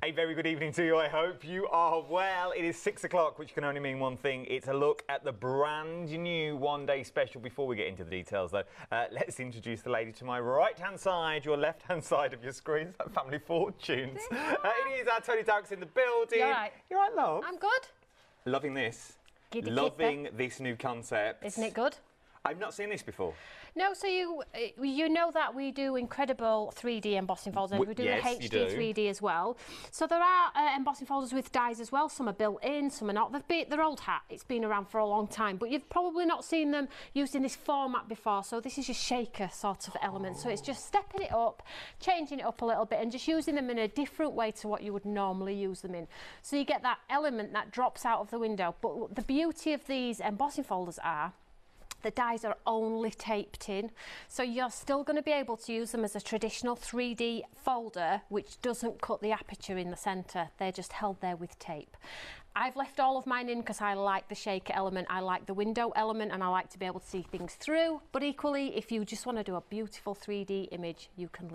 A very good evening to you. I hope you are well. It is 6 o'clock, which can only mean one thing. It's a look at the brand new one-day special. Before we get into the details, though, let's introduce the lady to my right-hand side, your left-hand side of your screen. It's like Family Fortunes. It is our Toni in the building. You're right. You're right, love. I'm good. Loving this. Giddy Loving keeper. this new concept. Isn't it good? I've not seen this before. No, so you know that we do incredible 3D embossing folders, and we do yes, the HD 3D as well. So there are embossing folders with dies as well. Some are built in, some are not. They're old hat. It's been around for a long time, but you've probably not seen them used in this format before. So this is your shaker sort of element. So it's just stepping it up, changing it up a little bit, and just using them in a different way to what you would normally use them in. So you get that element that drops out of the window. But the beauty of these embossing folders are the dies are only taped in, so you're still going to be able to use them as a traditional 3D folder, which doesn't cut the aperture in the centre. They're just held there with tape. I've left all of mine in because I like the shaker element, I like the window element, and I like to be able to see things through. But equally, if you just want to do a beautiful 3D image, you can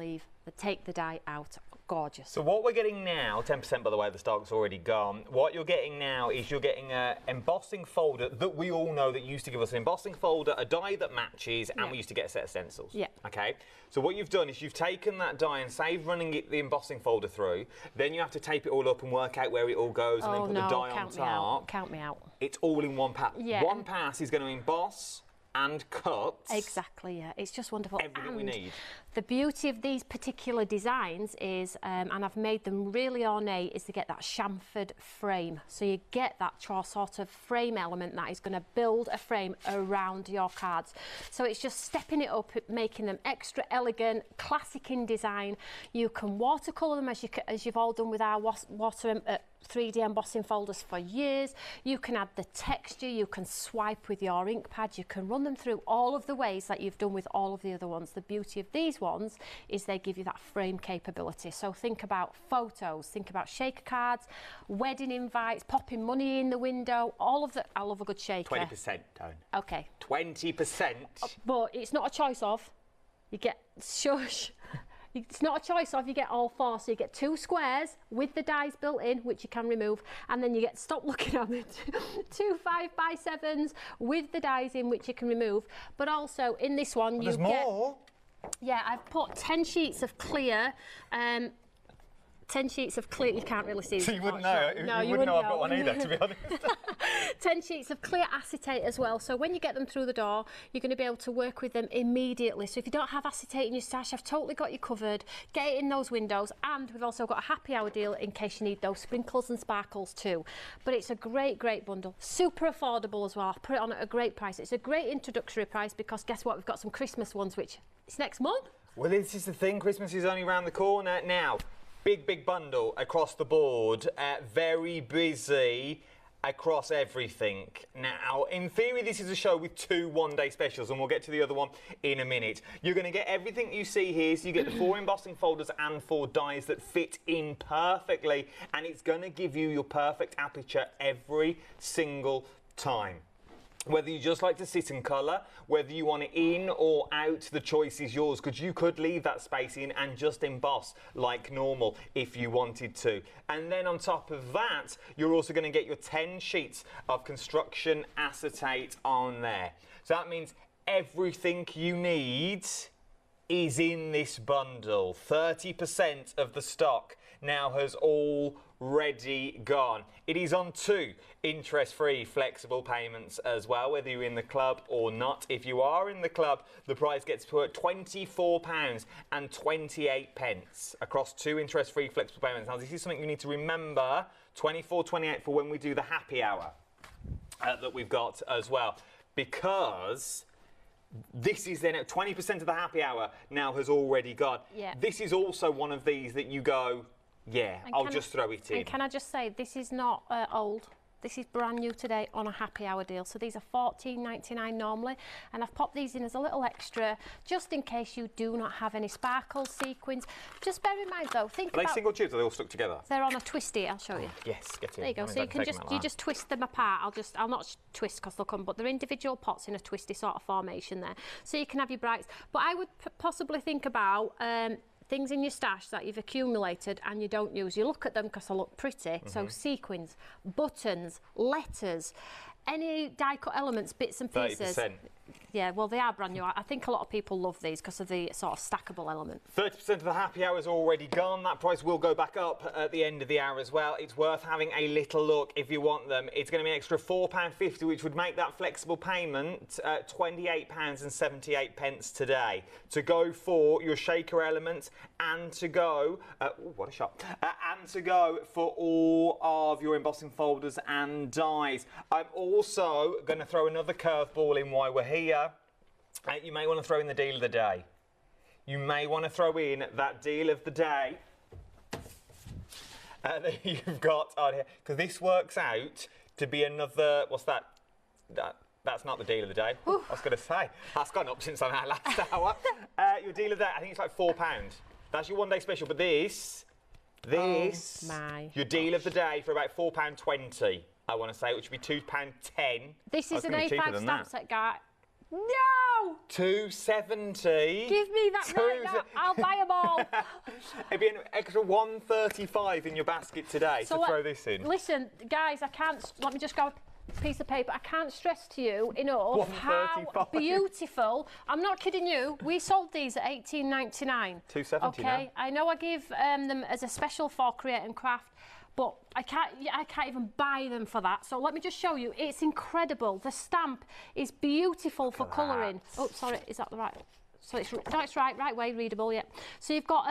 take the die out. Gorgeous. So what we're getting now, 10% by the way, the stock's already gone. What you're getting now is you're getting an embossing folder that we all know that used to give us an embossing folder, a die that matches, and we used to get a set of stencils. Yeah. Okay. So what you've done is you've taken that die and saved running the embossing folder through. Then you have to tape it all up and work out where it all goes, and then put the die on top. Count me out. It's all in one pass. Yeah. One pass is going to emboss and cut. Exactly, yeah. It's just wonderful. Everything we need. The beauty of these particular designs is, and I've made them really ornate, is to get that chamfered frame. So you get that sort of frame element that is going to build a frame around your cards. So it's just stepping it up, making them extra elegant, classic in design. You can watercolour them as you've all done with our 3D embossing folders for years. You can add the texture, you can swipe with your ink pad, you can run them through all of the ways that you've done with all of the other ones. The beauty of these ones is they give you that frame capability. So think about photos, think about shaker cards, wedding invites, popping money in the window, all of the. I love a good shaker. 20%, Tone. Okay. 20%. But it's not a choice of. You get shush. It's not a choice of, you get all four. So you get 2 squares with the dies built in, which you can remove, and then you get, stop looking at me, 2 5x7s with the dies in, which you can remove. But also in this one, you get more. Yeah, I've put 10 sheets of clear. 10 sheets of clear, you can't really see. So you wouldn't know. No, you wouldn't know I've got one either, to be honest. 10 sheets of clear acetate as well. So when you get them through the door, you're going to be able to work with them immediately. So if you don't have acetate in your stash, I've totally got you covered. Get it in those windows, and we've also got a happy hour deal in case you need those sprinkles and sparkles too. But it's a great, great bundle. Super affordable as well. I've put it on at a great price. It's a great introductory price because guess what? We've got some Christmas ones, which it's next month. Well, this is the thing. Christmas is only around the corner now. Big bundle across the board, very busy across everything. Now, in theory, this is a show with 2 one-day specials, and we'll get to the other one in a minute. You're going to get everything you see here, so you get the 4 embossing folders and 4 dies that fit in perfectly, and it's going to give you your perfect aperture every single time. Whether you just like to sit and colour, whether you want it in or out, the choice is yours, because you could leave that space in and just emboss like normal if you wanted to. And then on top of that, you're also going to get your 10 sheets of construction acetate on there. So that means everything you need is in this bundle. 30% of the stock now has already gone. It is on 2 interest-free flexible payments as well, whether you're in the club or not. If you are in the club, the price gets put at £24.28 across 2 interest-free flexible payments. Now, this is something you need to remember, 24.28 for when we do the happy hour that we've got as well, because this is then at 20% of the happy hour now has already gone. Yeah. This is also one of these that you go, yeah, I'll just throw it in. And can I just say, this is not old. This is brand new today on a happy hour deal. So these are $14.99 normally, and I've popped these in as a little extra just in case you do not have any sparkles, sequins. Just bear in mind though, think about... Are they single tubes or are they all stuck together? They're on a twisty, I'll show you. Yes, get in. There you go. So you can just twist them apart. I'll not twist because they'll come, but they're individual pots in a twisty sort of formation there. So you can have your brights. But I would possibly think about things in your stash that you've accumulated and you don't use. You look at them because they look pretty. So sequins, buttons, letters, any die cut elements, bits and pieces. 30%. Yeah, well, they are brand new. I think a lot of people love these because of the sort of stackable element. 30% of the happy hour is already gone. That price will go back up at the end of the hour as well. It's worth having a little look if you want them. It's going to be an extra £4.50, which would make that flexible payment £28.78 today to go for your shaker elements and to go, what a shot, and to go for all of your embossing folders and dies. I'm also going to throw another curveball in while we're here. You may want to throw in the deal of the day. You may want to throw in that deal of the day that you've got on here, because this works out to be another, what's that? That's not the deal of the day. I was going to say, that's gone up since our last hour. Your deal of the day, I think it's like £4. That's your one-day special, but this, your deal of the day for about £4.20, I want to say, which would be £2.10. This is an A5 stamp set, guy. No! £2.70. Give me that right now. I'll buy them all. It'd be an extra £1.35 in your basket today to throw this in. Listen, guys, I can't. Let me just go. Piece of paper. I can't stress to you enough how beautiful. I'm not kidding you. We sold these at £18.99. £2.70 okay, now. I know I give them as a special for Create and Craft, but I can't even buy them for that. So let me just show you. It's incredible. The stamp is beautiful for colouring. Oh, sorry, is that the right? So it's right way, readable. Yeah. So you've got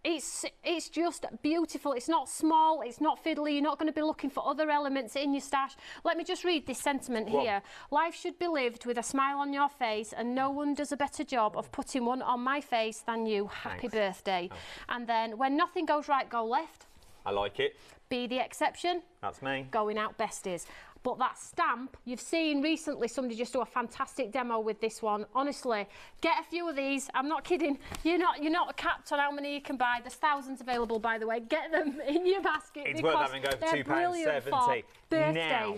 it's just beautiful. It's not small. It's not fiddly. You're not going to be looking for other elements in your stash. Let me just read this sentiment here. Life should be lived with a smile on your face, and no one does a better job of putting one on my face than you. Happy birthday. And then when nothing goes right, go left. I like it. Be the exception. That's me. Going out besties. But that stamp, you've seen recently somebody just do a fantastic demo with this one. Honestly, get a few of these. I'm not kidding. You're not capped on how many you can buy. There's thousands available, by the way. Get them in your basket. It's worth having go for £2.70. Birthdays. Now,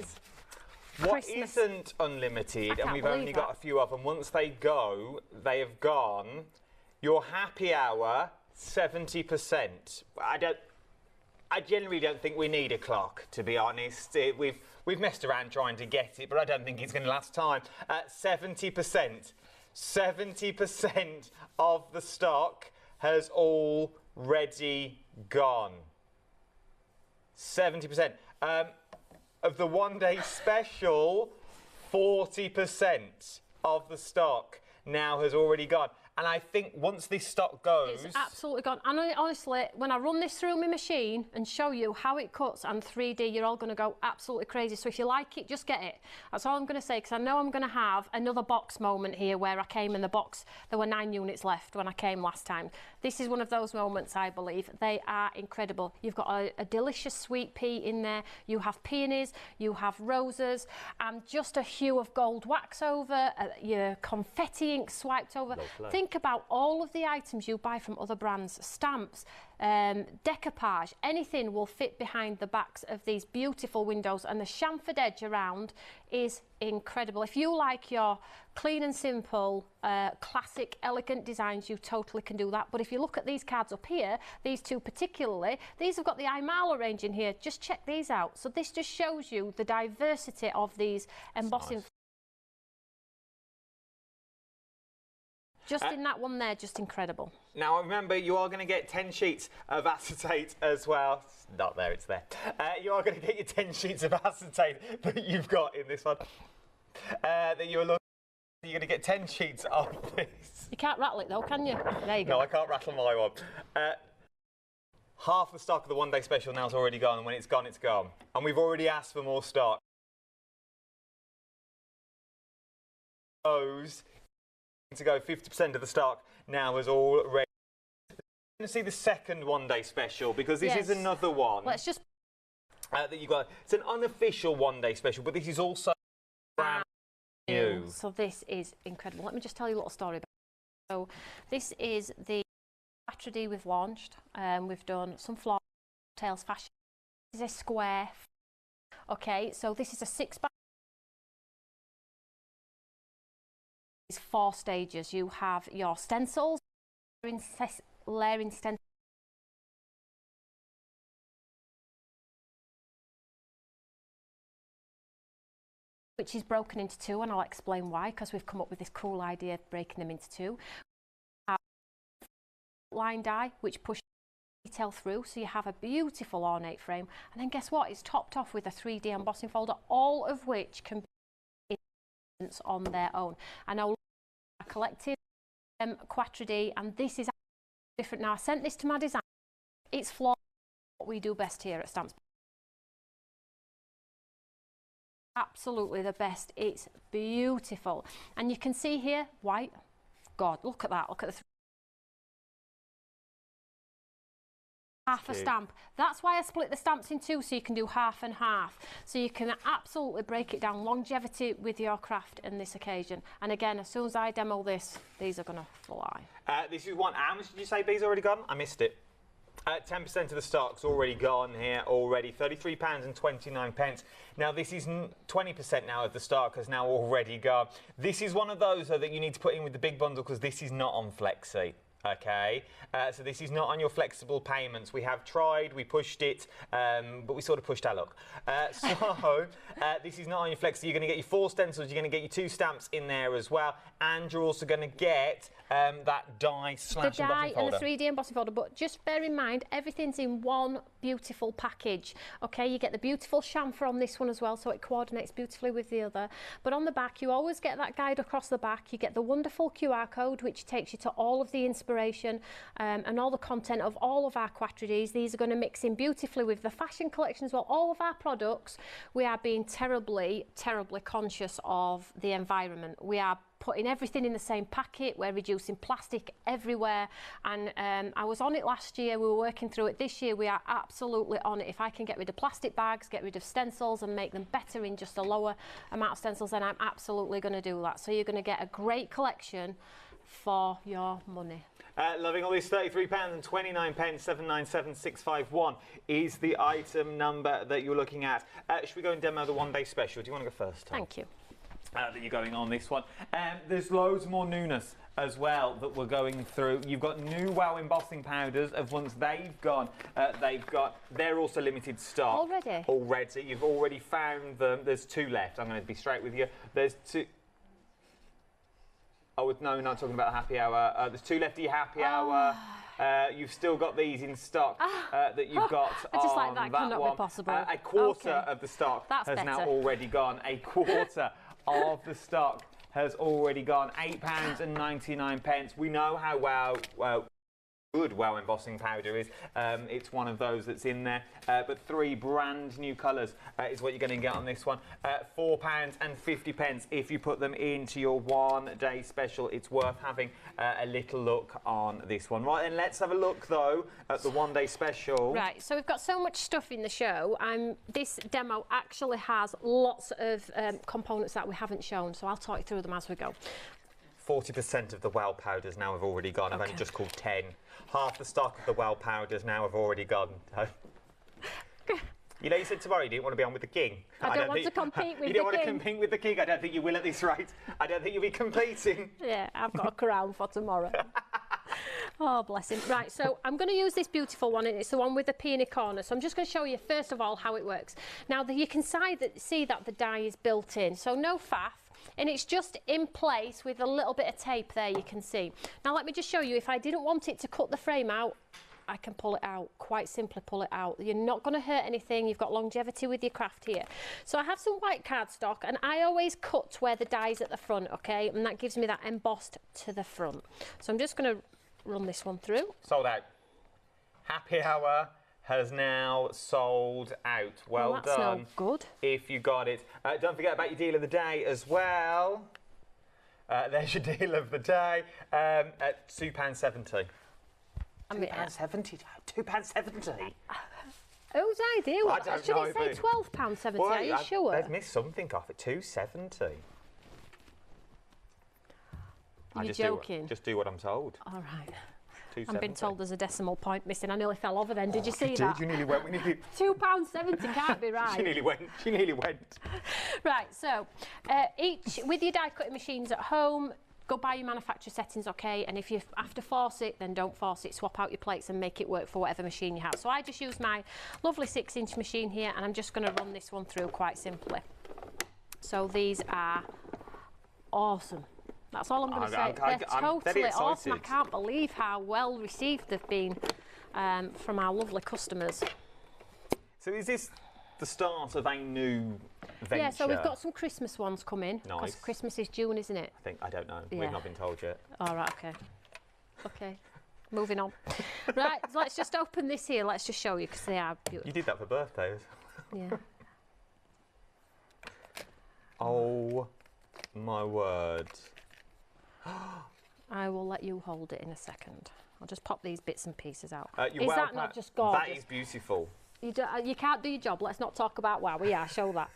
what isn't unlimited, and we've only got a few of them, once they go, they have gone. Your happy hour, 70%. I generally don't think we need a clock, to be honest. We've messed around trying to get it, but I don't think it's going to last time. 70%. 70% of the stock has already gone. 70%. Of the one-day special, 40% of the stock now has already gone. And I think once this stock goes... It's absolutely gone. And honestly, when I run this through my machine and show you how it cuts and 3D, you're all going to go absolutely crazy. So if you like it, just get it. That's all I'm going to say, because I know I'm going to have another box moment here where I came in the box. There were 9 units left when I came last time. This is one of those moments, I believe. They are incredible. You've got a delicious sweet pea in there. You have peonies, you have roses, and just a hue of gold wax over, your confetti ink swiped over. Think about all of the items you buy from other brands, stamps, decoupage, anything will fit behind the backs of these beautiful windows, and the chamfered edge around is incredible. If you like your clean and simple, classic, elegant designs, you totally can do that. But if you look at these cards up here, these two particularly, these have got the Imala range in here. Just check these out. So this just shows you the diversity of these embossing. Nice. Just in that one there, just incredible. Now remember, you are going to get 10 sheets of acetate as well. It's not there, it's there. You are going to get your 10 sheets of acetate that you've got in this one. You're going to get 10 sheets of this. You can't rattle it though, can you? There you go. No, I can't rattle my one. Half the stock of the one-day special now is already gone, and when it's gone, it's gone. And we've already asked for more stock. Those to go 50% of the stock now is already. We're going to see the second one-day special, because this is another one. Let's just that you got. It's an unofficial one-day special, but this is also brand new. So this is incredible. Let me just tell you a little story about it. So this is the Saturday we've launched. We've done some floral tails fashion. This is a square. Okay, so this is a 6x. 4 stages. You have your stencils, layering stencil, which is broken into two, and I'll explain why, because we've come up with this cool idea of breaking them into two. Line die, which pushes detail through, so you have a beautiful ornate frame, and then guess what, it's topped off with a 3D embossing folder, all of which can be on their own. And now I collected Quatre D, and this is different. Now I sent this to my designer. It's flawed, what we do best here at Stamps. Absolutely the best. It's beautiful, and you can see here white. God, look at that. Look at the half a stamp. That's why I split the stamps in two, so you can do half and half, so you can absolutely break it down. Longevity with your craft in this occasion. And again, as soon as I demo this, these are gonna fly. This is one. How much did you say B's already gone? I missed it. 10% of the stock's already gone here already, £33.29. Now this is 20% now of the stock has now already gone. This is one of those though, that you need to put in with the big bundle, because this is not on Flexi. Okay, so this is not on your flexible payments. We have tried, we pushed it, but we sort of pushed our luck. This is not on your Flexi. You're going to get your 4 stencils, you're going to get your 2 stamps in there as well, and you're also going to get that die slash the embossing die folder. and the 3D embossing folder, but just bear in mind, everything's in one beautiful package. Okay, you get the beautiful chamfer on this one as well, so it coordinates beautifully with the other. But on the back, you always get that guide across the back. You get the wonderful QR code, which takes you to all of the inspiration and all the content of all of our Quatre Ds. These are going to mix in beautifully with the fashion collection as well. All of our products, we are being terribly, terribly conscious of the environment. We are putting everything in the same packet, we're reducing plastic everywhere, and I was on it last year, we were working through it. This year we are absolutely on it. If I can get rid of plastic bags, get rid of stencils and make them better in just a lower amount of stencils, then I'm absolutely going to do that. So you're going to get a great collection for your money. Loving all these £33.29, 797651 is the item number that you're looking at. Should we go and demo the one-day special? Do you want to go first, Tom? Thank you. That you're going on this one. There's loads more newness as well that we're going through. You've got new Wow embossing powders. Of once they've gone, they're also limited stock. Already. You've already found them. There's 2 left. I'm going to be straight with you. There's 2. Oh, no, not talking about the happy hour. There's 2 left of your happy hour. You've still got these in stock that you've got I just on like that cannot one. be possible. A quarter of the stock has now already gone. A quarter of the stock has already gone. £8.99. We know how good Wow embossing powder is. It's one of those that's in there, but 3 brand new colours is what you're going to get on this one. £4.50 if you put them into your one-day special. It's worth having a little look on this one. Right, then let's have a look though at the one-day special. Right, so we've got so much stuff in the show. This demo actually has lots of components that we haven't shown, so I'll talk you through them as we go. 40% of the Wow powders now have already gone. I've only just called 10. Half the stock of the Wow powders now have already gone. You know, you said tomorrow you didn't want to be on with the king. I don't want to compete with the king. You don't want to compete with the king. I don't think you will at this rate. I don't think you'll be competing. Yeah, I've got a crown for tomorrow. Oh, bless him. Right, so I'm going to use this beautiful one, and it's the one with the peony corner. So I'm just going to show you, first of all, how it works. Now, you can see that the die is built in, so no faff. And it's just in place with a little bit of tape there, you can see. Now let me just show you, if I didn't want it to cut the frame out, I can pull it out, quite simply pull it out. You're not going to hurt anything, you've got longevity with your craft here. So I have some white cardstock, and I always cut where the die is at the front, okay? And that gives me that embossed to the front. So I'm just going to run this one through. Sold out. Happy hour has now sold out. Well that's done. No good. If you got it. Don't forget about your deal of the day as well. There's your deal of the day at £2.70. £2.70? £2.70? Whose idea? I don't Should know, it say £12.70? Well, Are you sure? They've missed something off at £2.70. You're joking? Just do what I'm told. All right. I'm being told there's a decimal point missing. I nearly fell over then. Did you see that? You nearly went. £2.70 can't be right. She nearly went. She nearly went. Right, so with your die cutting machines at home, go by your manufacturer settings, okay, and if you have to force it, then don't force it. Swap out your plates and make it work for whatever machine you have. So I just use my lovely 6-inch machine here, and I'm just going to run this one through quite simply. So these are awesome. That's all I'm going to say. They're totally awesome. I can't believe how well received they've been from our lovely customers. So is this the start of a new venture? Yeah, so we've got some Christmas ones coming. Nice. Because Christmas is June, isn't it? I don't know. Yeah. We've not been told yet. All right, okay. Okay, moving on. Right, so let's just open this here. Let's just show you because they are beautiful. You did that for birthdays. Yeah. Oh my word. I will let you hold it in a second. I'll just pop these bits and pieces out. Is that not just gorgeous? That is beautiful. You can't do your job. Let's not talk about wow. Yeah, show that.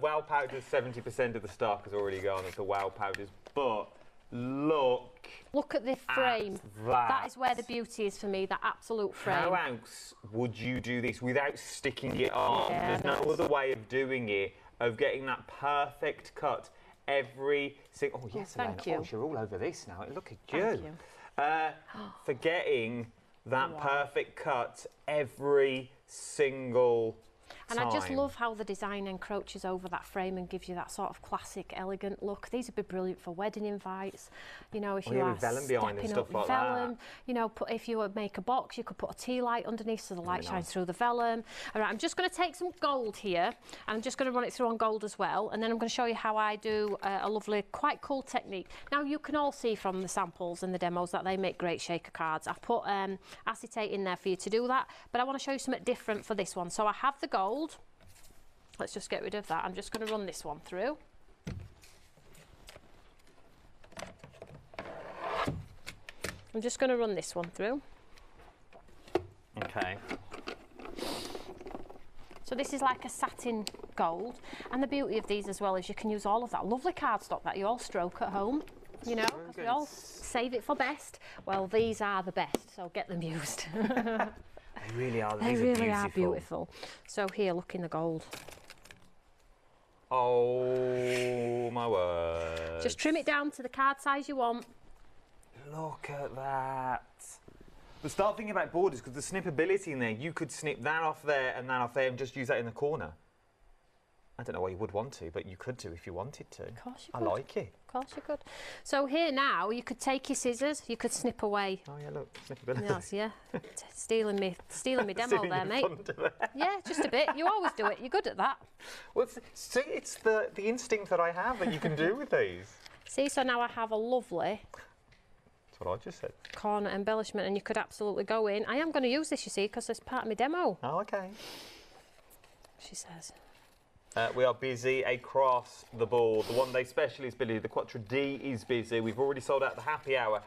Wow powders, 70% of the stock has already gone into wow powders, but look at the frame. That is where the beauty is for me, that absolute frame. How else would you do this without sticking it on? Yeah, There's no other way of doing it, of getting that perfect cut every single... Oh, yes, thank Elena. you. Oh, you're all over this now. Look at Thank you. you. For getting that Wow. perfect cut every single And time. I just love how the design encroaches over that frame and gives you that sort of classic, elegant look. These would be brilliant for wedding invites. You know, if you are with vellum behind and stepping stuff up like vellum, that. you know, if you would make a box, you could put a tea light underneath so the light shines through the vellum. All right, I'm just going to take some gold here, and I'm just going to run it through on gold as well, and then I'm going to show you how I do a lovely, quite cool technique. Now, you can all see from the samples and the demos that they make great shaker cards. I put acetate in there for you to do that, but I want to show you something different for this one. So I have the gold. Let's just get rid of that. I'm just going to run this one through. I'm just going to run this one through. Okay. So this is like a satin gold, and the beauty of these as well is you can use all of that lovely cardstock that you all stroke at home, you know, because we all save it for best. Well, these are the best, so get them used. They really are. They really are beautiful. So here, look in the gold. Oh my word. Just trim it down to the card size you want. Look at that. But start thinking about borders, because the snippability in there, you could snip that off there and that off there and just use that in the corner. I don't know why you would want to, but you could do if you wanted to. Of course you I could. like it. Of course you could. So here now, you could take your scissors, you could snip away. Oh yeah, look, snippability. Yes, yeah. Stealing me demo there, mate. Yeah, just a bit. You always do it. You're good at that. Well, see, it's the instinct that I have that you can do with these. See, so now I have a lovely That's what I just said. corner embellishment, and you could absolutely go in. I am going to use this, you see, because it's part of my demo. Oh, okay. She says. We are busy across the board. The one-day special is busy. The Quattro D is busy. We've already sold out the happy hour.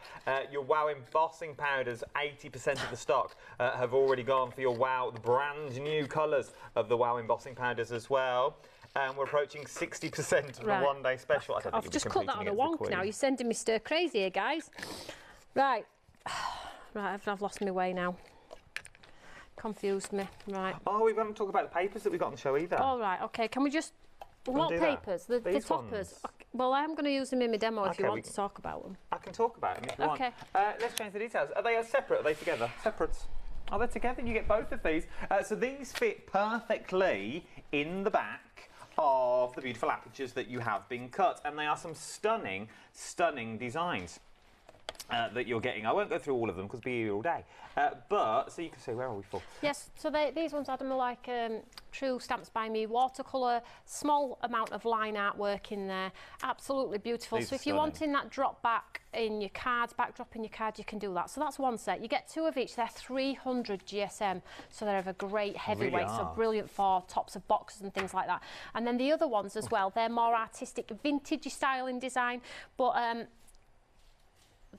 Your Wow embossing powders, 80% of the stock have already gone for your Wow, the brand new colours of the Wow embossing powders as well. And we're approaching 60% of the one-day special. I don't think I've just cut that on a wonk now. You're sending me stir crazy here, guys. Right. Right, I've lost my way now. Confused me. Right. Oh, we haven't talked about the papers that we got on the show either. All right, okay. Can we just... What papers? The toppers? Okay. Well, I am going to use them in my demo if you want to talk about them. I can talk about them if you want. Okay. Let's change the details. Are they separate? Are they together? Separates. Oh, they're together. You get both of these. So these fit perfectly in the back of the beautiful apertures that you have been cut. And they are some stunning, stunning designs that you're getting. I won't go through all of them because we'll be here all day. But, so you can say, where are we for? Yes, so these ones, Adam, are like true Stamps by Me watercolour, small amount of line artwork in there, absolutely beautiful. These so are if you're wanting that drop back in your cards, backdrop in your card, you can do that. So that's one set. You get two of each. They're 300 GSM, so they're of a great heavyweight, so brilliant for tops of boxes and things like that. And then the other ones as well, they're more artistic, vintage style in design, but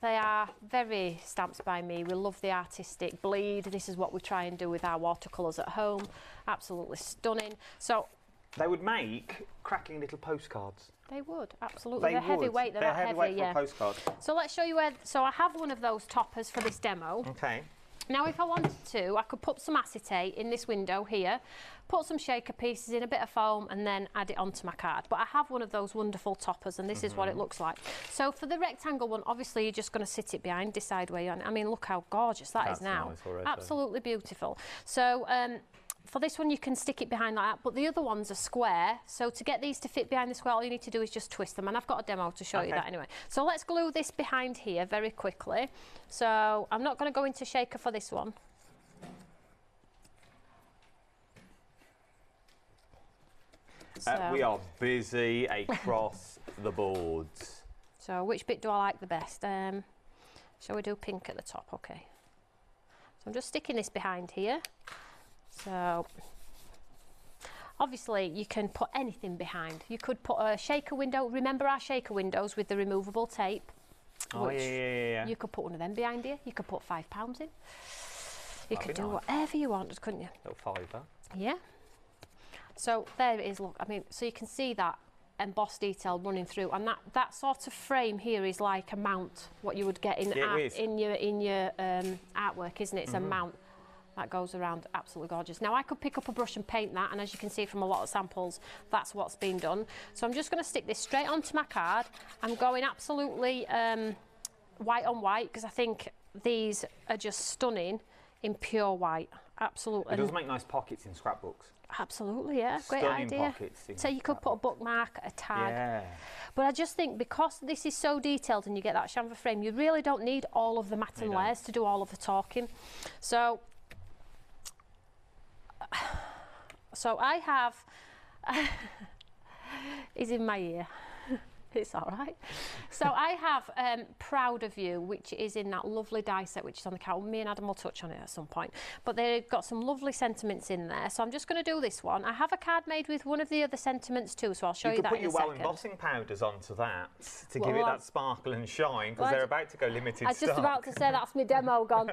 they are very Stamps by Me. We love the artistic bleed. This is what we try and do with our watercolours at home. Absolutely stunning. So they would make cracking little postcards. They would, absolutely. They're would. heavyweight. They're not heavyweight heavy, for a postcard. So let's show you where. So I have one of those toppers for this demo. Okay. Now, if I wanted to, I could put some acetate in this window here, put some shaker pieces in, a bit of foam, and then add it onto my card. But I have one of those wonderful toppers, and this is what it looks like. So for the rectangle one, obviously you're just going to sit it behind, decide where you're on. I mean, look how gorgeous that is now. Nice already. Absolutely beautiful. So for this one, you can stick it behind like that, but the other ones are square. So to get these to fit behind the square, all you need to do is just twist them. And I've got a demo to show you that anyway. So let's glue this behind here very quickly. So I'm not going to go into shaker for this one. We are busy across the boards. So which bit do I like the best? Shall we do pink at the top? Okay. So I'm just sticking this behind here. So obviously you can put anything behind. You could put a shaker window. Remember our shaker windows with the removable tape? Oh, yeah. You could put one of them behind here. You could put £5 in. You could do whatever you want, couldn't you? Little fiver. Yeah. So there it is, look. I mean, so you can see that embossed detail running through, and that sort of frame here is like a mount, what you would get in your artwork, isn't it? It's a mount that goes around. Absolutely gorgeous. Now I could pick up a brush and paint that, and as you can see from a lot of samples, that's what's been done. So I'm just going to stick this straight onto my card. I'm going absolutely white on white because I think these are just stunning in pure white. Absolutely. It does make nice pockets in scrapbooks. Absolutely, yeah. Great Stunning idea. Pockets So you could put a bookmark, a tag. Yeah. But I just think because this is so detailed and you get that chamfer frame, you really don't need all of the matte layers to do all of the talking. So I have, he's in my ear. It's all right. So I have Proud of You, which is in that lovely die set, which is on the counter. Me and Adam will touch on it at some point. But they've got some lovely sentiments in there. So I'm just going to do this one. I have a card made with one of the other sentiments too, so I'll show you that in a second. You could put your embossing powders onto that to give it that sparkle and shine, because they're about to go limited stock. I was just about to say that's my demo gone.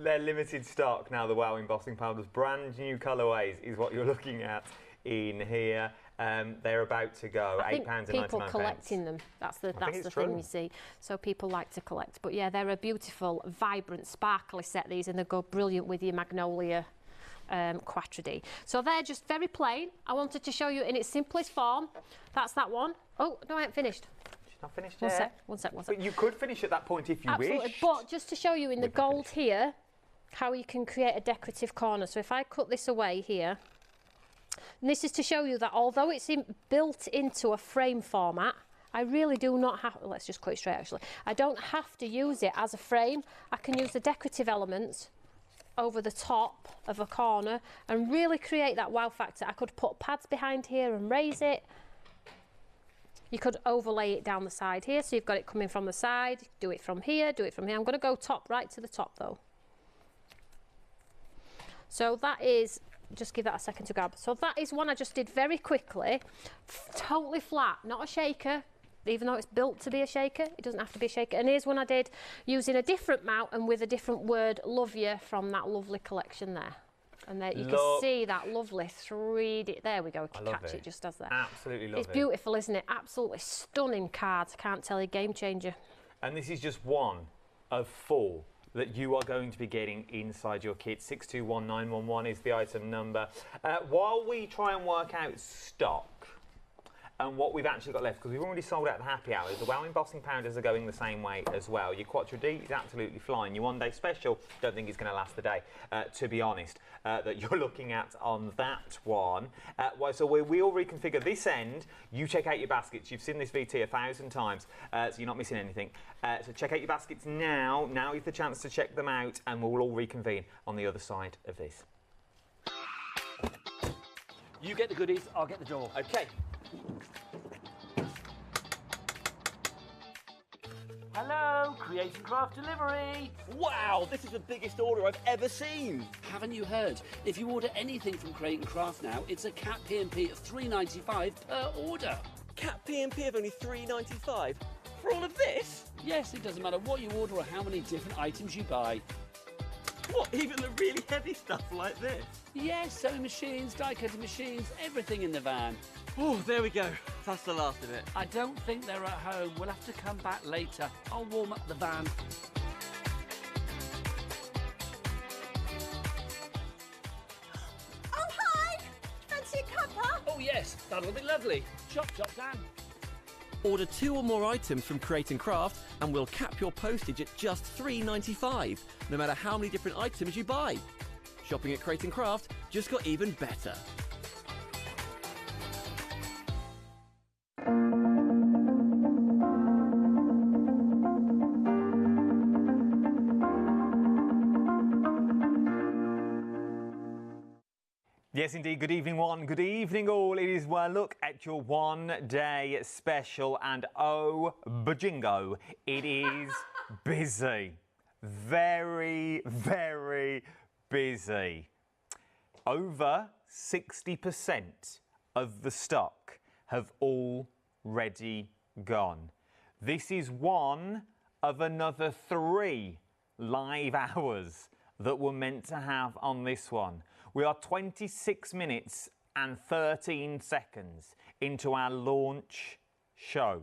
They're limited stock now, the Wow embossing powders. Brand new colourways is what you're looking at in here. They're about to go. I think £8.99. people collecting them. That's the thing you see. So people like to collect. But yeah, they're a beautiful, vibrant, sparkly set. These, and they go brilliant with your magnolia quattrady. So they're just very plain. I wanted to show you in its simplest form. That's that one. Oh no, I ain't finished. She's not finished yet. One sec. But you could finish at that point if you wish. But just to show you in the gold here, how you can create a decorative corner. So if I cut this away here. And this is to show you that although it's built into a frame format, I really do not have, let's just cut it straight actually, I don't have to use it as a frame. I can use the decorative elements over the top of a corner and really create that wow factor. I could put pads behind here and raise it. You could overlay it down the side here, so you've got it coming from the side. Do it from here, do it from here. I'm going to go right to the top though. So that is, just give that a second to grab. So that is one I just did very quickly, totally flat, not a shaker, even though it's built to be a shaker, it doesn't have to be a shaker. And here's one I did using a different mount and with a different word, love you, from that lovely collection there. And there you can see that lovely 3D, there we go, we can catch it just as that. Absolutely love it. It's beautiful, isn't it? Absolutely stunning cards, can't tell you, game changer. And this is just one of 4 that you are going to be getting inside your kit. 621911 is the item number. While we try and work out stock and what we've actually got left, because we've already sold out the happy hours, the Wow embossing powders are going the same way as well. Your quattrady is absolutely flying. Your 1 day special, don't think it's going to last the day, to be honest, that you're looking at on that one. So we'll reconfigure this end. You check out your baskets. You've seen this VT 1,000 times, so you're not missing anything. So check out your baskets now. Now is the chance to check them out, and we'll all reconvene on the other side of this. You get the goodies, I'll get the door. Okay. Hello, Creation Craft Delivery. Wow, this is the biggest order I've ever seen. Haven't you heard? If you order anything from Create & Craft now, it's a Cat P&P of $3.95 per order. Cat P&P of only $3.95 for all of this? Yes, it doesn't matter what you order or how many different items you buy. What, even the really heavy stuff like this? Yes, sewing machines, die-cutting machines, everything in the van. Oh, there we go. That's the last of it. I don't think they're at home. We'll have to come back later. I'll warm up the van. yes, that'll be lovely. Chop, chop, Dan. Order 2 or more items from Create and Craft and we'll cap your postage at just £3.95, no matter how many different items you buy. Shopping at Create and Craft just got even better. Yes, indeed. Good evening, one. Good evening, all. It is well, look at your one-day special, and oh, bajingo, it is busy. Very, very busy. Over 60% of the stock have already gone. This is one of another 3 live hours that we're meant to have on this one. We are 26 minutes and 13 seconds into our launch show,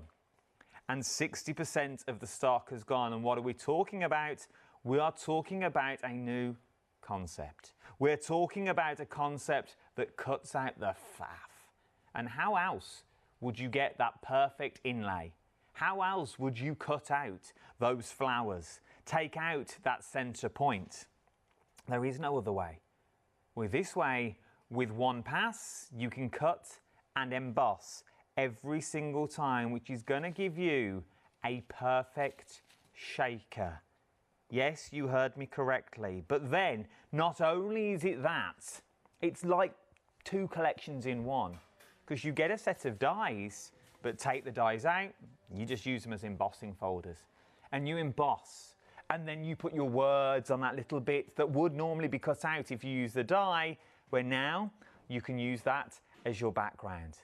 and 60% of the stock has gone. And what are we talking about? We are talking about a new concept. We're talking about a concept that cuts out the faff. And how else would you get that perfect inlay? How else would you cut out those flowers? Take out that center point? There is no other way. With this way, with one pass, you can cut and emboss every single time, which is going to give you a perfect shaker. Yes, you heard me correctly. But then, not only is it that, it's like 2 collections in one, because you get a set of dies, but take the dies out, you just use them as embossing folders. And you emboss. And then you put your words on that little bit that would normally be cut out if you use the die, where now you can use that as your background.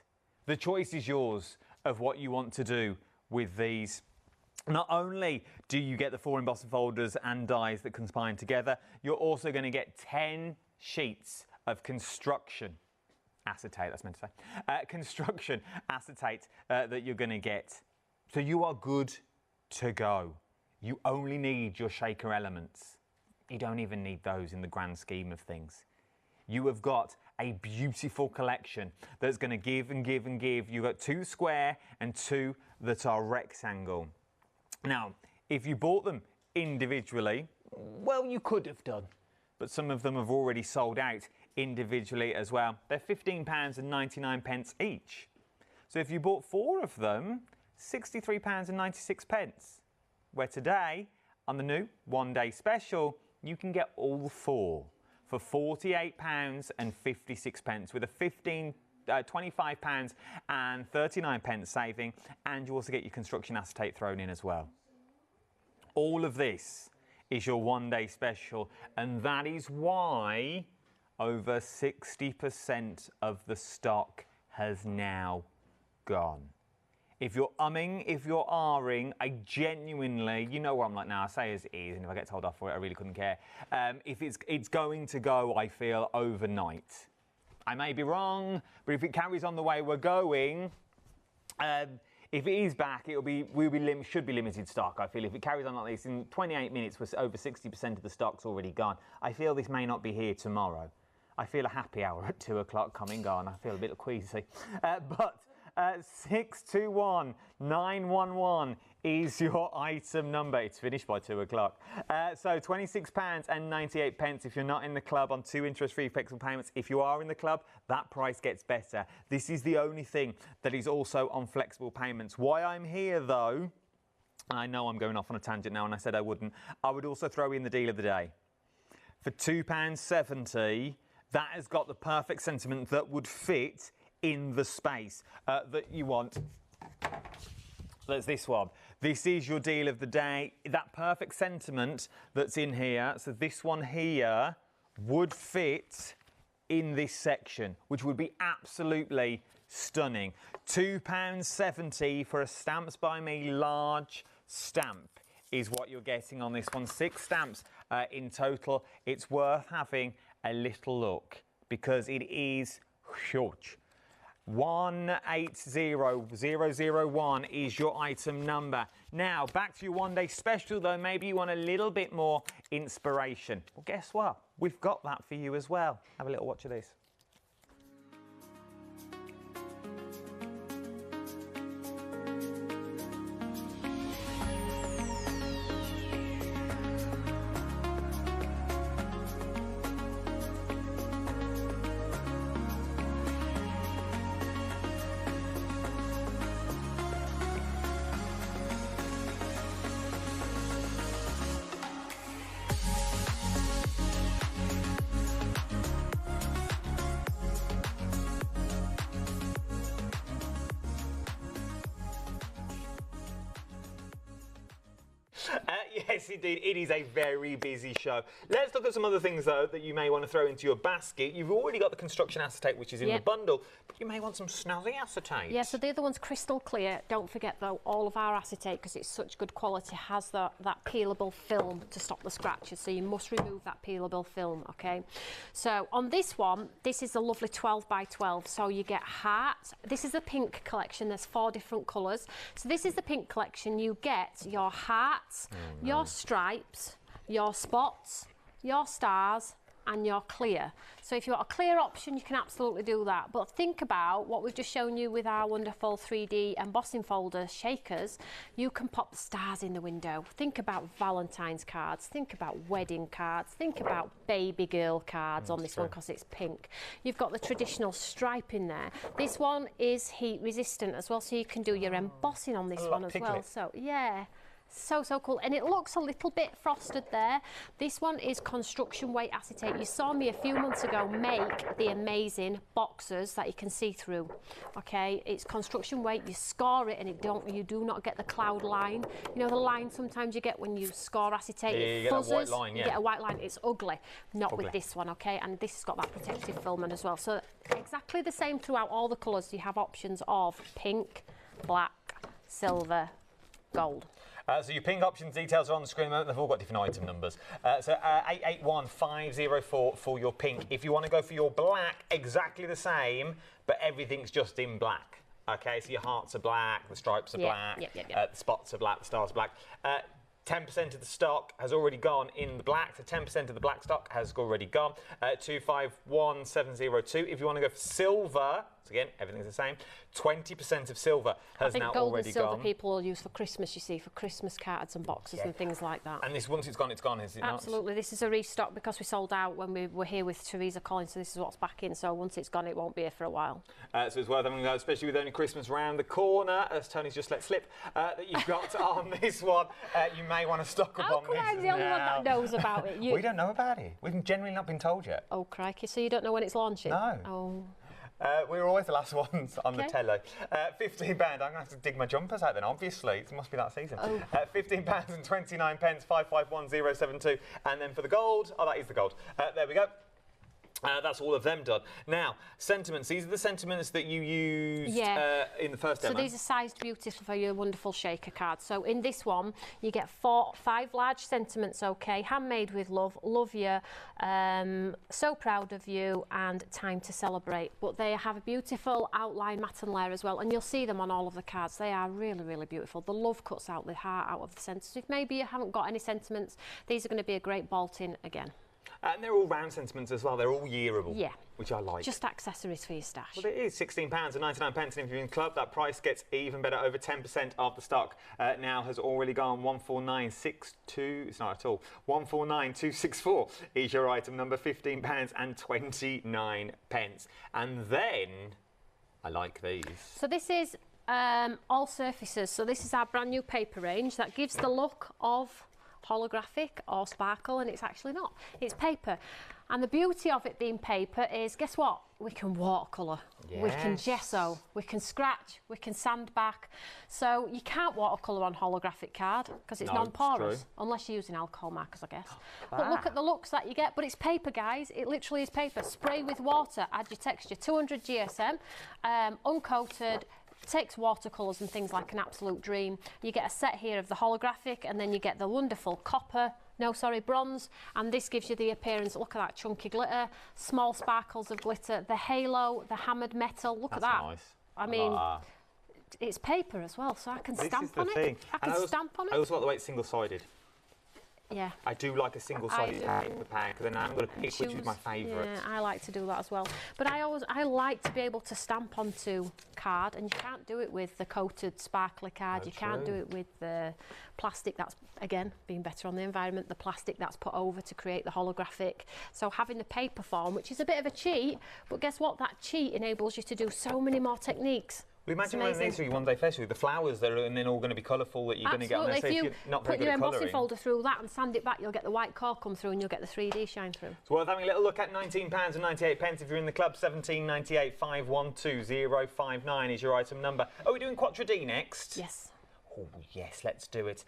The choice is yours of what you want to do with these. Not only do you get the 4 embossing folders and dies that combine together, you're also going to get 10 sheets of construction acetate, that's meant to say, construction acetate that you're going to get. So you are good to go. You only need your shaker elements. You don't even need those in the grand scheme of things. You have got a beautiful collection that's going to give and give and give. You've got 2 square and 2 that are rectangle. Now, if you bought them individually, well, you could have done, but some of them have already sold out individually as well. They're £15.99 each. So if you bought 4 of them, £63.96. Where today, on the new one-day special, you can get all 4 for £48.56 with a £25.39 saving, and you also get your construction acetate thrown in as well. All of this is your one-day special, and that is why over 60% of the stock has now gone. If you're umming, if you're ahhing, I genuinely, you know what I'm like now, I say as it is, and if I get told off for it, I really couldn't care. If it's going to go, I feel, overnight. I may be wrong, but if it carries on the way we're going, if it is back, should be limited stock. I feel if it carries on like this, in 28 minutes, over 60% of the stock's already gone. I feel this may not be here tomorrow. I feel a happy hour at 2 o'clock coming gone. I feel a bit queasy, but. 621911 is your item number. It's finished by 2 o'clock. So £26.98 if you're not in the club on 2 interest-free flexible payments. If you are in the club, that price gets better. This is the only thing that is also on flexible payments. Why I'm here though, and I know I'm going off on a tangent now and I said I wouldn't, I would also throw in the deal of the day. For £2.70, that has got the perfect sentiment that would fit in the space that you want. That's this one. This is your deal of the day. That perfect sentiment that's in here, so this one here would fit in this section, which would be absolutely stunning. £2.70 for a Stamps by Me large stamp is what you're getting on this one. 6 stamps in total. It's worth having a little look because it is huge. 180001 is your item number. Now, back to your one-day special, though. Maybe you want a little bit more inspiration. Well, guess what? We've got that for you as well. Have a little watch of this. Yes, indeed. It is a very busy show. Let's look at some other things, though, that you may want to throw into your basket. You've already got the construction acetate, which is in the bundle, but you may want some snazzy acetate. Yeah, so the other one's crystal clear. Don't forget, though, all of our acetate, because it's such good quality, has that peelable film to stop the scratches, so you must remove that peelable film, OK? So on this one, this is a lovely 12 by 12, so you get heart. This is the pink collection. There's 4 different colours. So this is the pink collection. You get your hearts, your stripes, your spots, your stars, and your clear. So if you want a clear option, you can absolutely do that. But think about what we've just shown you with our wonderful 3D embossing folder shakers. You can pop the stars in the window. Think about Valentine's cards. Think about wedding cards. Think about baby girl cards on this one because it's pink. You've got the traditional stripe in there. This one is heat resistant as well, so you can do your embossing on this one as well. So yeah. So cool, and it looks a little bit frosted there. This one is construction weight acetate. You saw me a few months ago make the amazing boxes that you can see through. Okay, it's construction weight. You score it, and you do not get the cloud line. You know the line sometimes you get when you score acetate. Yeah, you get a white line. You get a white line. It's ugly. Not with this one. Okay, and this has got that protective filament as well. So exactly the same throughout all the colours. You have options of pink, black, silver, gold. So your pink options details are on the screen at the moment. They've all got different item numbers. So 881504 for your pink. If you want to go for your black, exactly the same, but everything's just in black. Okay, so your hearts are black, the stripes are black, the spots are black, the stars are black. 10% of the stock has already gone in the black, so 10% of the black stock has already gone. 251702. If you want to go for silver, so again, everything's the same. 20% of silver has now already gone. I think gold and silver people will use for Christmas, you see, for Christmas cards and boxes and things like that. And this, once it's gone, is it not? Absolutely. This is a restock because we sold out when we were here with Teresa Collins, so this is what's back in. So once it's gone, it won't be here for a while. So it's worth having a go, especially with only Christmas round the corner, as Tony's just let slip, that you've got on this one. You may want to stock up on this. I'm the only one that knows about it. We don't know about it. We've generally not been told yet. Oh, crikey. So you don't know when it's launching? No. Oh. We're always the last ones on the telly. £15. I'm going to have to dig my jumpers out then, obviously. It must be that season. Oh. £15 and 29 pence, 551072. And then for the gold, that is the gold. There we go. That's all of them done. Now, sentiments. These are the sentiments that you used in the first demo. So these are sized beautifully for your wonderful shaker cards. So in this one, you get 5 large sentiments, OK? Handmade with love, love you, so proud of you, and time to celebrate. But they have a beautiful outline matte and layer as well, and you'll see them on all of the cards. They are really, really beautiful. The love cuts out the heart out of the sentiments. If maybe you haven't got any sentiments, these are going to be a great bolt-in again. And they're all round sentiments as well. They're all yearable, which I like. Just accessories for your stash. Well, it is £16 and 99 pence, and if you're in club, that price gets even better. Over 10% of the stock now has already gone. 149662. It's not at all. 149264 is your item number. £15 and 29 pence. And then I like these. So this is all surfaces. So this is our brand new paper range that gives the look of holographic or sparkle, and it's actually not. It's paper. And the beauty of it being paper is, guess what? We can watercolour, we can gesso, we can scratch, we can sand back. So you can't watercolour on holographic card because it's non-porous, unless you're using alcohol markers, I guess. But look at the looks that you get. But it's paper, guys. It literally is paper. Spray with water, add your texture. 200 GSM, uncoated. Takes watercolours and things like an absolute dream. You get a set here of the holographic, and then you get the wonderful bronze, and this gives you the appearance. Look at that chunky glitter, small sparkles of glitter, the halo, the hammered metal. Look at that. Nice. I mean, it's paper as well, so I can stamp on it. I can stamp on it. I also like the way it's single-sided. Yeah. I do like a single-sided paper pack, because then I'm going to pick which is my favourite. Yeah, I like to do that as well. But I like to be able to stamp onto card, and you can't do it with the coated sparkly card. You can't do it with the plastic that's, again, being better on the environment, the plastic that's put over to create the holographic. So having the paper form, which is a bit of a cheat, but guess what? That cheat enables you to do so many more techniques. We imagine running these through one day festival, the flowers that are then all going to be colourful that you're going to get on there. So if you're not very good at colouring. Put your embossing folder through that and sand it back, you'll get the white core come through and you'll get the 3D shine through. It's worth having a little look at. £19 and 98 pence if you're in the club. 17.98 512059 is your item number. Are we doing Quattro D next? Yes. Oh, yes, let's do it.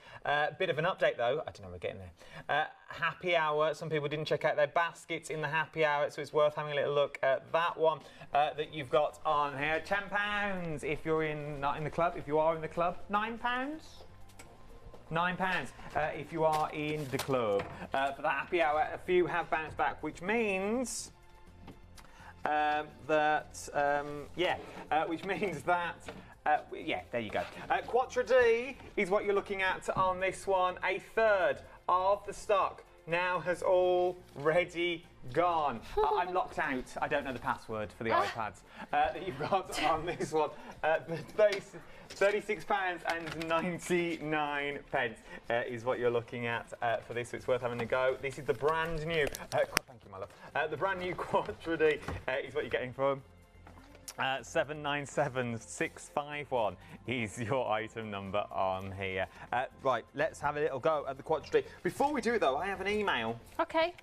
Bit of an update, though. I don't know, we're getting there. Happy hour. Some people didn't check out their baskets in the happy hour, so it's worth having a little look at that one that you've got on here. £10 if you're not in the club. If you are in the club, £9. £9 if you are in the club. For the happy hour, a few have bounced back, which means yeah, there you go. Quattro D is what you're looking at on this one. A third of the stock now has already gone. I'm locked out. I don't know the password for the iPads that you've got on this one. £36.99 is what you're looking at for this, so it's worth having a go. This is the brand new, thank you, my love. The brand new Quattro D is what you're getting from 797651 is your item number on here. Right, let's have a little go at the Quattro D. Before we do it, though, I have an email. Okay.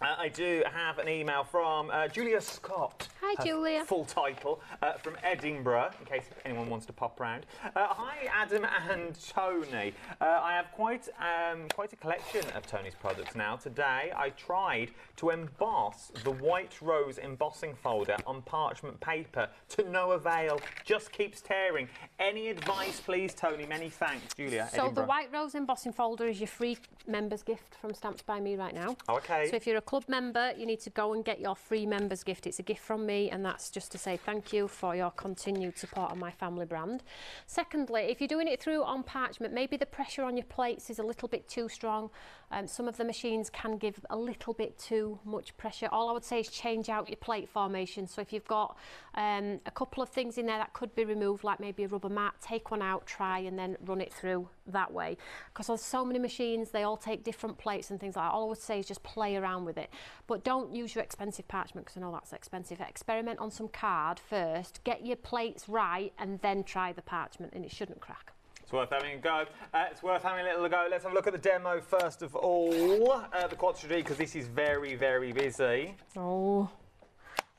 I do have an email from Julia Scott. Hi, Julia. Full title, from Edinburgh, in case anyone wants to pop round. Hi, Adam and Tony. I have quite a collection of Tony's products now. Today, I tried to emboss the White Rose embossing folder on parchment paper to no avail. Just keeps tearing. Any advice, please, Tony? Many thanks, Julia. So Edinburgh. the White Rose embossing folder is your free members gift from Stamps by Me right now. Oh, okay. So if you're a club member, you need to go and get your free members gift. It's a gift from me, and that's just to say thank you for your continued support of my family brand. Secondly, if you're doing it through on parchment, maybe the pressure on your plates is a little bit too strong. Some of the machines can give a little bit too much pressure. All I would say is change out your plate formation. So if you've got a couple of things in there that could be removed, like maybe a rubber mat, take one out, try, and then run it through that way. Because there's so many machines, they all take different plates and things like that. All I would say is just play around with it. But don't use your expensive parchment, because I know that's expensive. Experiment on some card first, get your plates right, and then try the parchment, and it shouldn't crack. It's worth having a go. It's worth having a little go. Let's have a look at the demo first of all. The Quattro D, because this is very, very busy. Oh,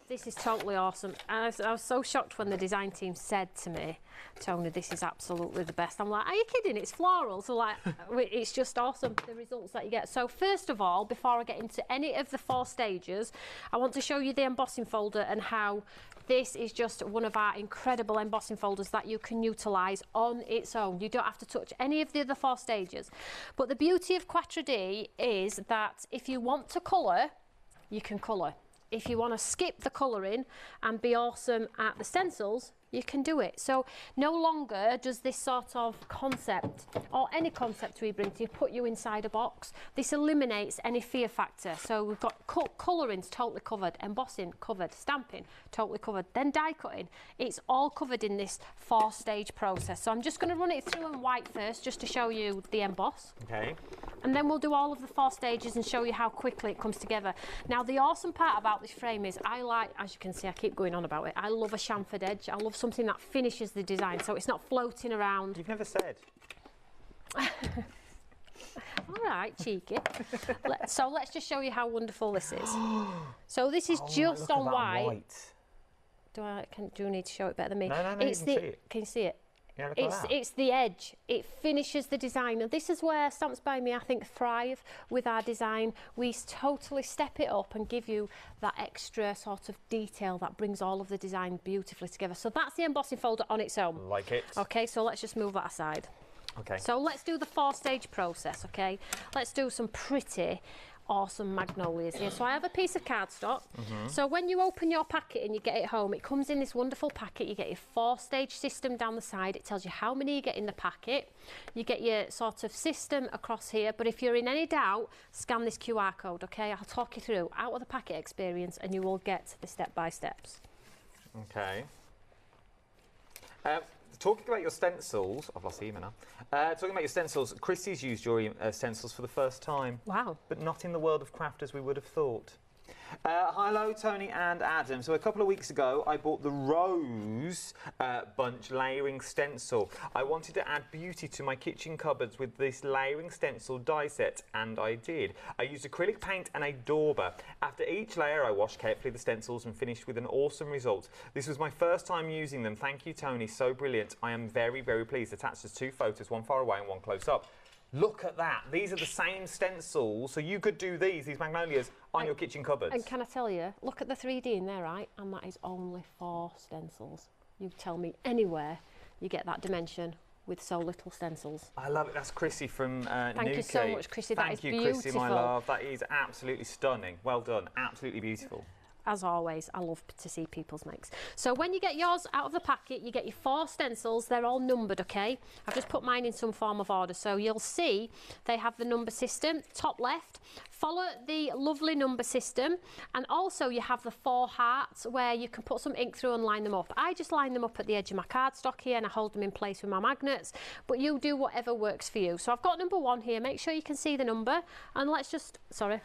this is totally awesome. And I was so shocked when the design team said to me, Tony, this is absolutely the best. I'm like, are you kidding? It's floral. So like, it's just awesome, the results that you get. So first of all, before I get into any of the 4 stages, I want to show you the embossing folder and how this is just one of our incredible embossing folders that you can utilise on its own. You don't have to touch any of the other 4 stages. But the beauty of Quattro D is that if you want to colour, you can colour. If you want to skip the colouring and be awesome at the stencils, you can do it. So no longer does this sort of concept, or any concept we bring to you, put you inside a box. This eliminates any fear factor. So we've got colouring's totally covered, embossing covered, stamping totally covered, then die cutting. It's all covered in this 4-stage process. So I'm just going to run it through in white first, just to show you the emboss. Okay. And then we'll do all of the 4 stages and show you how quickly it comes together. Now, the awesome part about this frame is I like, as you can see, I keep going on about it, I love a chamfered edge. I love something that finishes the design, so it's not floating around. You've never said. All right, cheeky. So let's just show you how wonderful this is. So this is just on white. Do I need to show it better than me? No, you can see it. Can you see it? Yeah, look at that. It's the edge. It finishes the design. And this is where Stamps by Me, I think, thrive with our design. We totally step it up and give you that extra sort of detail that brings all of the design beautifully together. So that's the embossing folder on its own. Like it. Okay, so let's just move that aside. Okay. So let's do the 4-stage process, okay? Let's do some pretty awesome magnolias here. So I have a piece of cardstock. So when you open your packet and you get it home, it comes in this wonderful packet. You get your 4-stage system down the side. It tells you how many you get in the packet. You get your sort of system across here. But if you're in any doubt, scan this QR code, okay? I'll talk you through out of the packet experience and you will get the step-by-steps. Okay. Talking about your stencils, I've lost the email now. Talking about your stencils, Christy's used your stencils for the first time. Wow. But not in the world of craft as we would have thought. Hello, Tony and Adam. So a couple of weeks ago, I bought the Rose Bunch layering stencil. I wanted to add beauty to my kitchen cupboards with this layering stencil die set, and I did. I used acrylic paint and a dauber. After each layer, I washed carefully the stencils and finished with an awesome result. This was my first time using them. Thank you, Tony. So brilliant. I am very, very pleased. Attached as 2 photos, one far away and one close up. Look at that. These are the same stencils, so you could do these magnolias, on your kitchen cupboards. And can I tell you, look at the 3D in there, right? And that is only 4 stencils. You tell me anywhere you get that dimension with so little stencils. I love it. That's Chrissy from Thank you so much, Chrissy. That is beautiful. Thank you, Chrissy, my love. That is absolutely stunning. Well done. Absolutely beautiful. As always, I love to see people's makes. So when you get yours out of the packet, you get your 4 stencils. They're all numbered, okay? I've just put mine in some form of order. So you'll see they have the number system, top left. Follow the lovely number system. And also you have the 4 hearts where you can put some ink through and line them up. I just line them up at the edge of my cardstock here and I hold them in place with my magnets. But you do whatever works for you. So I've got number 1 here. Make sure you can see the number. And let's just, sorry.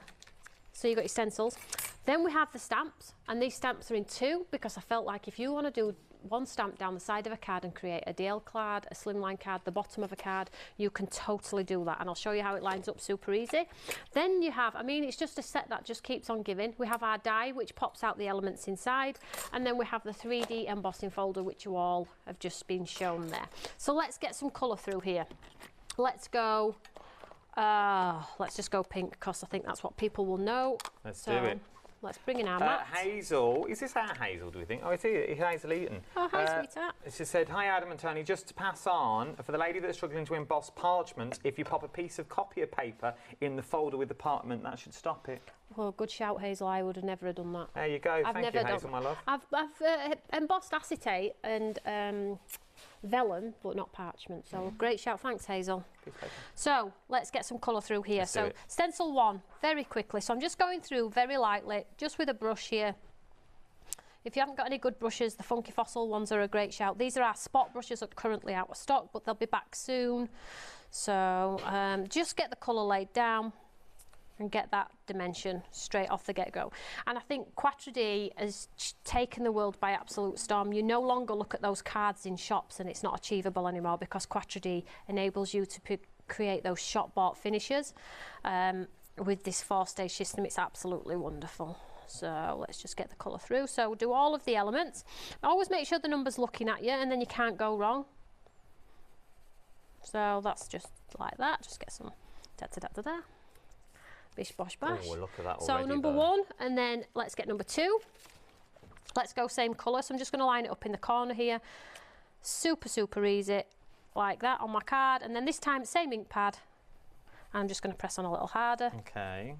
So you've got your stencils. Then we have the stamps, and these stamps are in 2 because I felt like if you want to do 1 stamp down the side of a card and create a DL card, a slimline card, the bottom of a card, you can totally do that, and I'll show you how it lines up super easy. Then you have, I mean, it's just a set that just keeps on giving. We have our die, which pops out the elements inside, and then we have the 3D embossing folder, which you all have just been shown there. So let's get some colour through here. Let's go... let's just go pink because I think that's what people will know. Let's do it. Let's bring in our mat. Hazel, is this our Hazel, do we think? Oh, it's Hazel Eaton. Oh, hi, sweetheart. She said, hi, Adam and Tony. Just to pass on, for the lady that's struggling to emboss parchment, if you pop a piece of copier paper in the folder with the parchment, that should stop it. Well, good shout, Hazel. I would have never done that. There you go. Thank you, Hazel, my love. I've embossed acetate and vellum, but not parchment. So great shout. Thanks, Hazel. So let's get some colour through here. So stencil 1, very quickly. So I'm just going through very lightly, just with a brush here. If you haven't got any good brushes, the Funky Fossil ones are a great shout. These are our spot brushes that are currently out of stock, but they'll be back soon. So just get the colour laid down and get that dimension straight off the get-go. And I think Quatre D has taken the world by absolute storm. You no longer look at those cards in shops and it's not achievable anymore because Quatre D enables you to create those shop-bought finishes. With this 4-stage system, it's absolutely wonderful. So let's just get the colour through. So do all of the elements. Always make sure the number's looking at you and then you can't go wrong. So that's just like that. Just get some da-da-da-da-da. Bish bosh bash. Oh, look at that so already, number 1, and then let's get number 2. Let's go same colour. So I'm just going to line it up in the corner here. Super, super easy. Like that on my card. And then this time, same ink pad. And I'm just going to press on a little harder. Okay.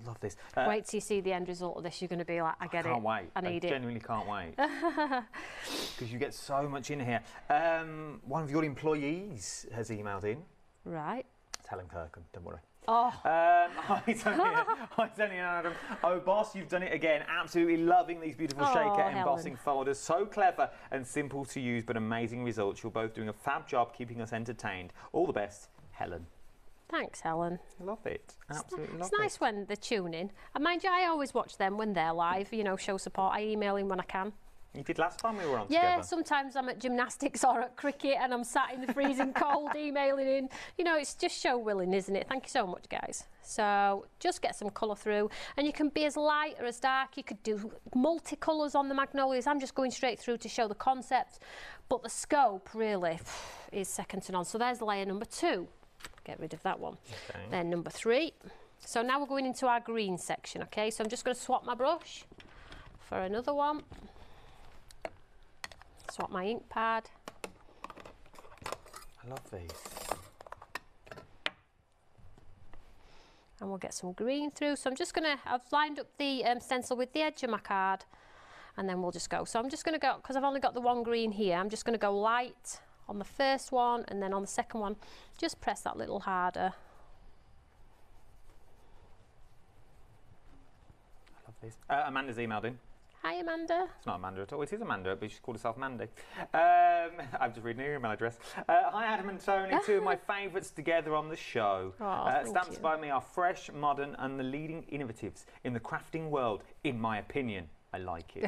Love this. Wait till you see the end result of this. You're going to be like, I get it. Can't wait. I need it. I genuinely can't wait. Because you get so much in here. One of your employees has emailed in. Right. It's Helen Kirkham, don't worry. Oh. Hi, Tony and Adam. Oh, boss, you've done it again. Absolutely loving these beautiful shaker embossing folders. So clever and simple to use, but amazing results. You're both doing a fab job keeping us entertained. All the best, Helen. Thanks, Helen. Love it. Absolutely love it. It's nice when they tune in. And mind you, I always watch them when they're live, you know, show support. I email in when I can. You did last time we were on together. together. Sometimes I'm at gymnastics or at cricket and I'm sat in the freezing cold emailing in. You know, it's just show willing, isn't it? Thank you so much, guys. So just get some colour through and you can be as light or as dark. You could do multicolours on the magnolias. I'm just going straight through to show the concept, but the scope really is second to none. So there's layer number 2. Get rid of that one. Okay. Then number 3. So now we're going into our green section, okay? So I'm just going to swap my brush for another one. Swap my ink pad. I love these. And we'll get some green through. So I'm just going to, I've lined up the stencil with the edge of my card and then we'll just go. So I'm just going to go, because I've only got the one green here, I'm just going to go light on the first one and then on the second one, just press that little harder. I love these. Amanda's emailed in. Hi, Amanda. It's not Amanda at all. It is Amanda, but she's called herself Mandy. I'm just reading her email address. Hi, Adam and Tony, two of my favourites together on the show. Stamps by me are fresh, modern, and the leading innovatives in the crafting world, in my opinion. I like it.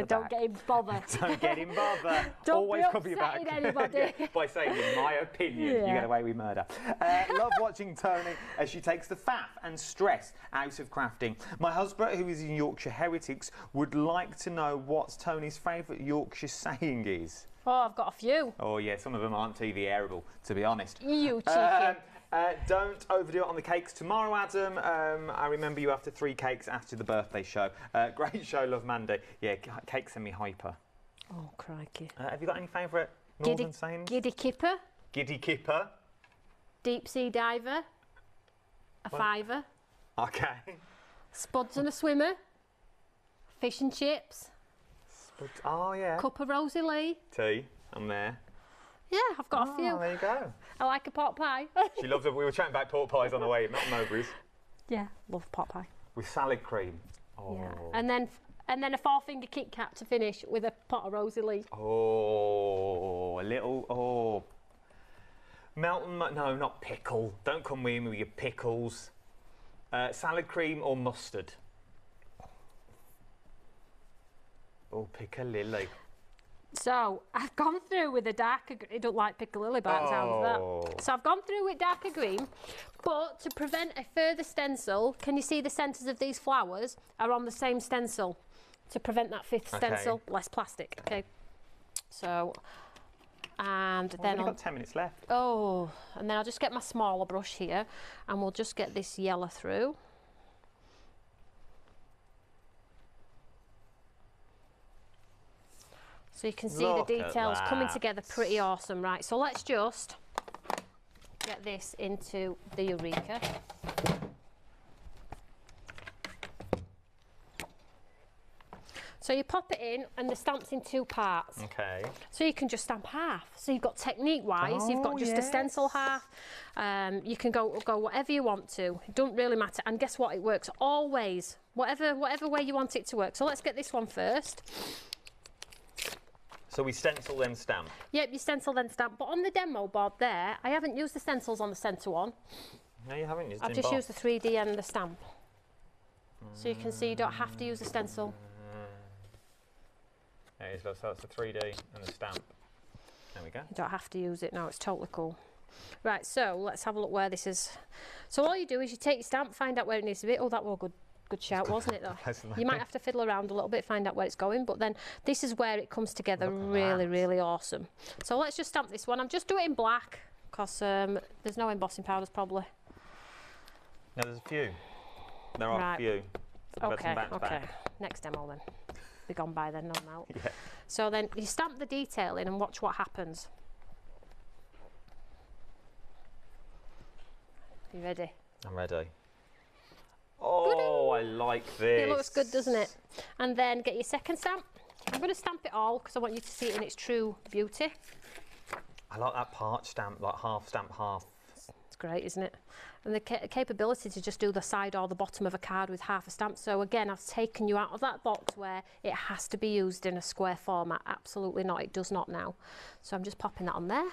Don't get him bothered. Don't get him bothered. Don't Always be copy back. upsetting anybody. By saying, in my opinion, you get away with murder. Love watching Toni as she takes the faff and stress out of crafting. My husband, who is in Yorkshire Heretics, would like to know what Toni's favourite Yorkshire saying is. Oh, I've got a few. Oh, yeah, some of them aren't TV airable, to be honest. You cheeky. Don't overdo it on the cakes tomorrow, Adam. I remember you after 3 cakes after the birthday show. Great show, love Mandy. Yeah, cakes send me hyper. Oh, crikey. Have you got any favourite northern sayings? Giddy kipper. Giddy kipper. Deep sea diver. A fiver. Okay. Spuds and a swimmer. Fish and chips. Oh, yeah. Cup of Rosie Lee. Tea. I'm there. Yeah, I've got a few. There you go. I like a pot pie. She loves it. We were chatting about pork pies on the way, not Mowbray's. Yeah, love pot pie. With salad cream. Oh. Yeah, and then a 4-finger Kit Kat to finish with a pot of Rosie Lee. Oh, a little. Oh. No, not pickle. Don't come with me with your pickles. Salad cream or mustard? Oh, piccalilli. So, I've gone through with a darker green. I don't like piccalilli by the sound of that. So, I've gone through with darker green, but to prevent a further stencil, can you see the centres of these flowers are on the same stencil? To prevent that 5th stencil, less plastic, okay? So, and then I've got 10 minutes left. Oh, and then I'll just get my smaller brush here, and we'll just get this yellow through. So you can see the details coming together pretty awesome, right? So let's just get this into the Eureka. So you pop it in, and the stamp's in 2 parts. Okay. So you can just stamp half. So you've got technique-wise, you've got just a stencil half. You can go whatever you want to. It doesn't really matter. And guess what? It works always, whatever way you want it to work. So let's get this one first. So we stencil then stamp? Yep, you stencil then stamp. But on the demo board there, I haven't used the stencils on the centre one. No, you haven't. I've just used the 3D and the stamp. So you can see you don't have to use the stencil. Yeah, so that's the 3D and the stamp. There we go. You don't have to use it now, it's totally cool. Right, so let's have a look where this is. So all you do is you take your stamp, find out where it needs to be. Oh, that was a good shout, wasn't it, though? You might have to fiddle around a little bit, find out where it's going, but then this is where it comes together really, really awesome. So let's just stamp this one. I'm just doing it in black, because there's no embossing powders, probably. No, there's a few. There are a few. So okay. Next demo then. Be gone by then, no doubt. Yeah. So then you stamp the detail in and watch what happens. You ready? I'm ready. Oh, I like this. It looks good, doesn't it? And then get your second stamp. I'm going to stamp it all because I want you to see it in its true beauty. I like that part stamp, like half stamp, half. It's great, isn't it? And the capability to just do the side or the bottom of a card with half a stamp. So again, I've taken you out of that box where it has to be used in a square format. Absolutely not. It does not now. So I'm just popping that on there.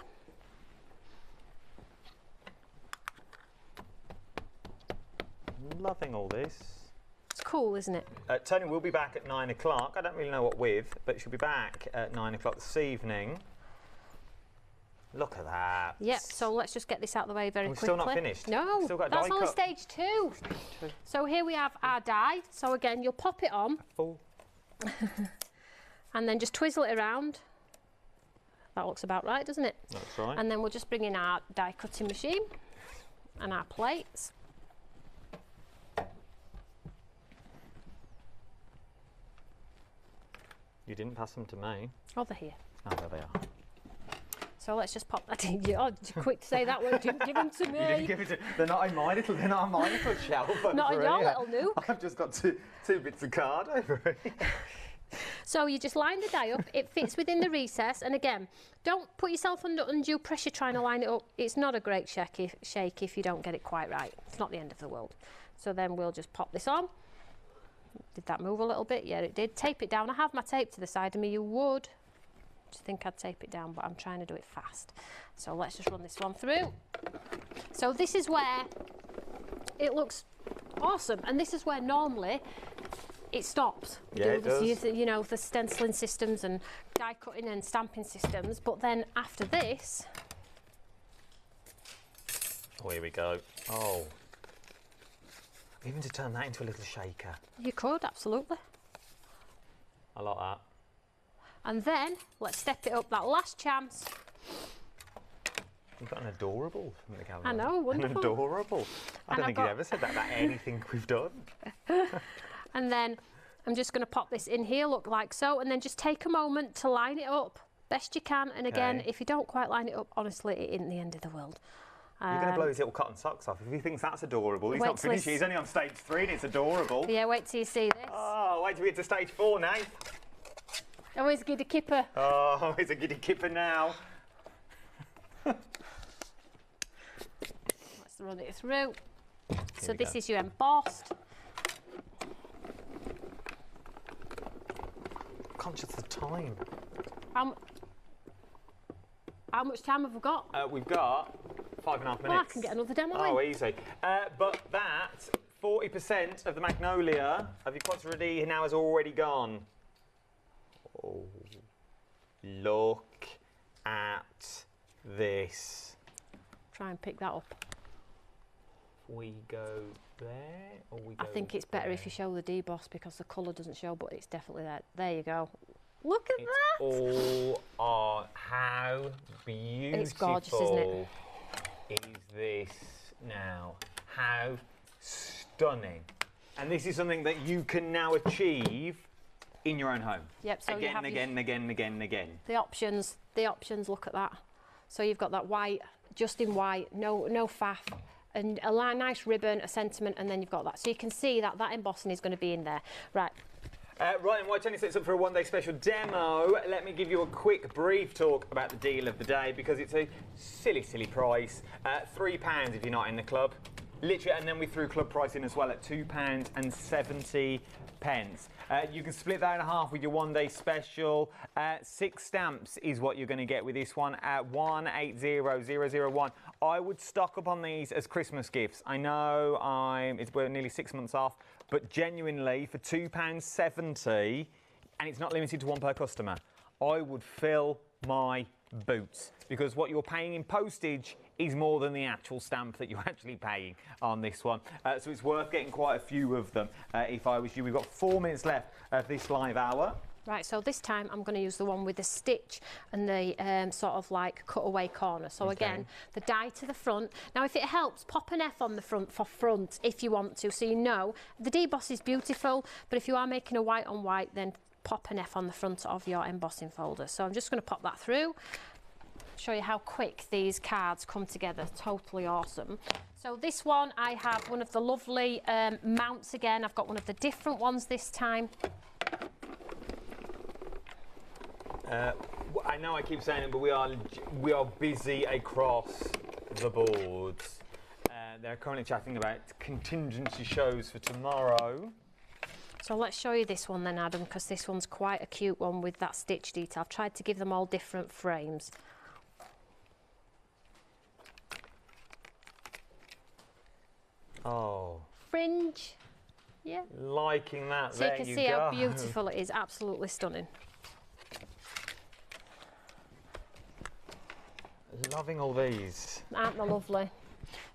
Loving all this. It's cool, isn't it? Toni will be back at 9 o'clock. I don't really know what with, but she'll be back at 9 o'clock this evening. Look at that. Yep, so let's just get this out of the way very quickly. We're still not finished. No, still got that's die only cut. stage 2. So here we have our die. So again, you'll pop it on. Full. And then just twizzle it around. That looks about right, doesn't it? That's right. And then we'll just bring in our die cutting machine and our plates. You didn't pass them to me. Oh, they're here. Oh, there they are. So let's just pop that in. Oh, quick to say that word. Didn't give them to me. You didn't give it to. They're not in my little shelf. Not in your little nook. I've just got two bits of card over it. So you just line the die up. It fits within the recess. And again, don't put yourself under undue pressure trying to line it up. It's not a great shake if you don't get it quite right. It's not the end of the world. So then we'll just pop this on. Did that move a little bit? Yeah, it did. Tape it down. I have my tape to the side of me. You would just think I'd tape it down, but I'm trying to do it fast. So let's just run this one through. So this is where it looks awesome, and this is where normally it stops. Yeah, it does. You know, the stenciling systems and die cutting and stamping systems, but then after this... Oh, here we go. Oh. Even to turn that into a little shaker. You could, absolutely. I like that. And then, let's step it up that last chance. You've got an adorable from the camera. I know, wonderful. An adorable. I don't think you've ever said that about anything we've done. And then I'm just going to pop this in here, look like so, and then just take a moment to line it up best you can. And again, if you don't quite line it up, honestly, it isn't the end of the world. You're going to blow his little cotton socks off if he thinks that's adorable. He's not finished. He's only on stage 3 and it's adorable. Yeah, wait till you see this. Oh, wait till we get to stage 4 now. Oh, he's a giddy kipper. Oh, he's a giddy kipper now. Let's run it through. So this is your embossed. Conscious of the time. How much time have we got? We've got 5.5 minutes. Well, I can get another demo in. Oh, easy. But that 40% of the magnolia of your quads ready now has already gone. Oh, look at this. Try and pick that up. We go there, or we go I think it's better if you show the deboss because the colour doesn't show, but it's definitely there. There you go. Look at that! All on. How beautiful it's gorgeous, isn't it? Is this now? How stunning. And this is something that you can now achieve in your own home. Yep, so again, you have again, and again, and again, and again. The options, look at that. So you've got that white, just in white, no faff, and a nice ribbon, a sentiment, and then you've got that. So you can see that that embossing is going to be in there. Right. Right, and while Toni sets up for a one-day special demo, let me give you a quick, brief talk about the deal of the day, because it's a silly, silly price. £3 if you're not in the club. Literally, and then we threw club price in as well at £2.70. You can split that in half with your one-day special. 6 stamps is what you're going to get with this one at 180001. I would stock up on these as Christmas gifts. I know we're nearly 6 months off, but genuinely for £2.70, and it's not limited to one per customer, I would fill my boots, because what you're paying in postage is more than the actual stamp that you're actually paying on this one. So it's worth getting quite a few of them if I was you. We've got 4 minutes left of this live hour. Right, so this time I'm going to use the one with the stitch and the sort of like cutaway corner. So again, the die to the front. Now, if it helps, pop an F on the front for front if you want to, so you know. The deboss is beautiful, but if you are making a white on white, then pop an F on the front of your embossing folder. So I'm just going to pop that through. Show you how quick these cards come together. Totally awesome. So this one, I have one of the lovely mounts again. I've got one of the different ones this time. I know I keep saying it, but we are busy across the boards. They're currently chatting about contingency shows for tomorrow. So let's show you this one then, Adam, because this one's quite a cute one with that stitch detail. I've tried to give them all different frames. Oh. Fringe. Yeah. Liking that. So you can see how beautiful it is. Absolutely stunning. Loving all these. Aren't they lovely?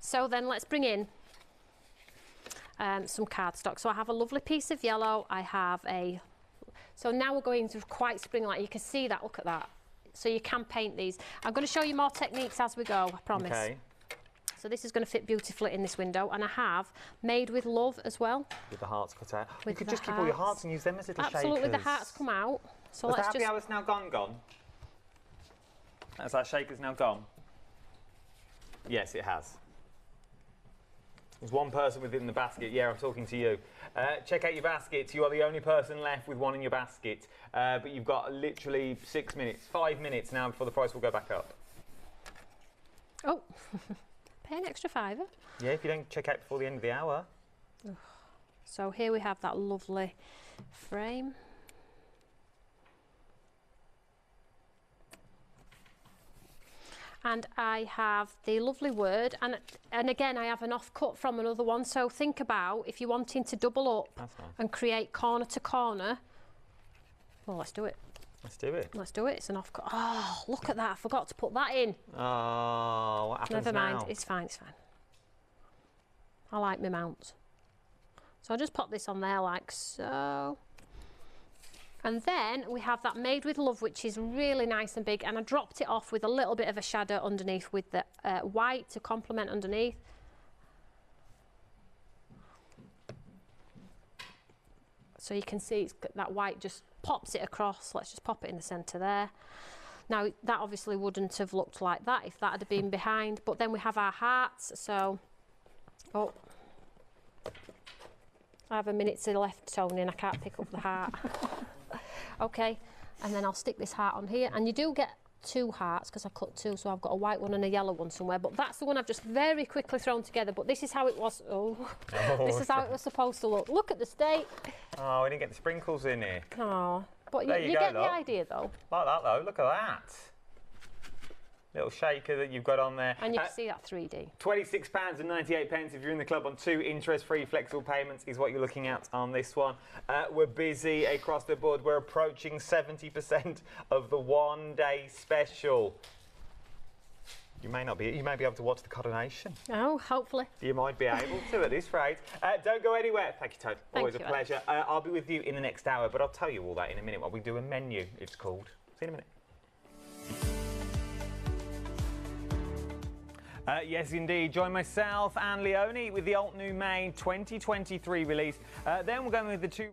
So then let's bring in some cardstock. So I have a lovely piece of yellow. I have a... So now we're going to quite spring-like. You can see that. Look at that. So you can paint these. I'm going to show you more techniques as we go, I promise. Okay. So this is going to fit beautifully in this window. And I have Made with Love as well. With the hearts cut out. With you could the just keep all your hearts and use them as little shakers. Absolutely, the hearts come out. So let's the happy hour's now gone? Has that shaker's now gone? Yes, it has. There's one person within the basket. Yeah, I'm talking to you. Check out your baskets. You are the only person left with one in your basket. But you've got literally 6 minutes, 5 minutes now before the price will go back up. Oh, pay an extra £5. Yeah, if you don't check out before the end of the hour. So here we have that lovely frame. And I have the lovely word, and again I have an offcut from another one, so think about if you're wanting to double up and create corner to corner. Well, let's do it. Let's do it. Let's do it. It's an offcut. Oh, look at that, I forgot to put that in. Oh, what happens Never mind, now? it's fine, it's fine. I like my mounts. So I'll just pop this on there like so. And then we have that Made with Love, which is really nice and big, and I dropped it off with a little bit of a shadow underneath with the white to complement underneath. So you can see that white just pops it across. Let's just pop it in the centre there. Now that obviously wouldn't have looked like that if that had been behind, but then we have our hearts, so, oh, I have a minute to left, Tony, and I can't pick up the heart. Okay, and then I'll stick this heart on here, and you do get 2 hearts because I cut 2, so I've got a white one and a yellow one somewhere, but that's the one I've just very quickly thrown together. But this is how it was. This is how it was supposed to look. Look at the state. Oh, we didn't get the sprinkles in here. Oh, but There you go, get though. the idea though. Like that though, look at that. Little shaker that you've got on there. And you can see that 3D. £26.98 if you're in the club on 2 interest-free flexible payments is what you're looking at on this one. We're busy across the board. We're approaching 70% of the one-day special. You may be able to watch the coronation. Oh, hopefully. You might be able to at this rate. Don't go anywhere. Thank you, Toni. Always a pleasure. I'll be with you in the next hour, but I'll tell you all that in a minute. What we do a menu, it's called. See you in a minute. Yes, indeed. Join myself and Leonie with the alt new May 2023 release. Then we're going with the 2...